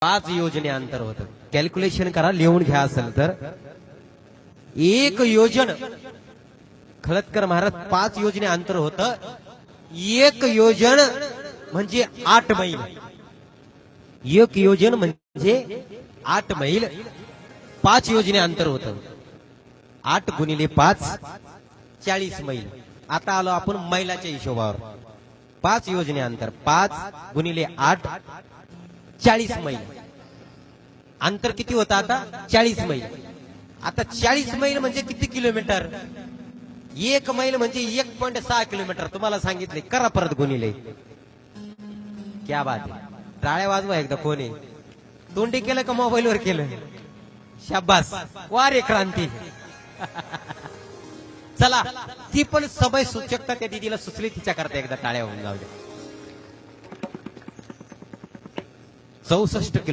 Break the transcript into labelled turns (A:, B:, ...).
A: 5 योजने अंतर होतं. कॅल्क्युलेशन करा, लिहून घ्या असेल तर. एक योजन खळदकर महाराज 5 योजने अंतर होतं. एक योजन म्हणजे 8 मैल. एक योजन म्हणजे 8 मैल. 5 योजने अंतर होतं. 8 गुणिले 5 40 मैल. आता आलो आपण मैलाच्या हिशोबावर. 5 योजने अंतर 5 गुणिले 8 40 मैल. अंतर किती होतं आता? 40 मैल. आता 40 मैल म्हणजे किती किलोमीटर? 1 मैल म्हणजे 1.6 किलोमीटर. तुम्हाला सांगितले, करा परत गुणिले. क्या बात आहे. टाळ्या वाजवा एकदा. कोणी तोंडी केलं का मोबाईलवर केलं? शाबास, वारे क्रांती. चला, ती पण समय सूचकता त्या दिदीला सुचली, तिच्या करता एकदा टाळ्या होऊन जाऊ द्या. 64 किलो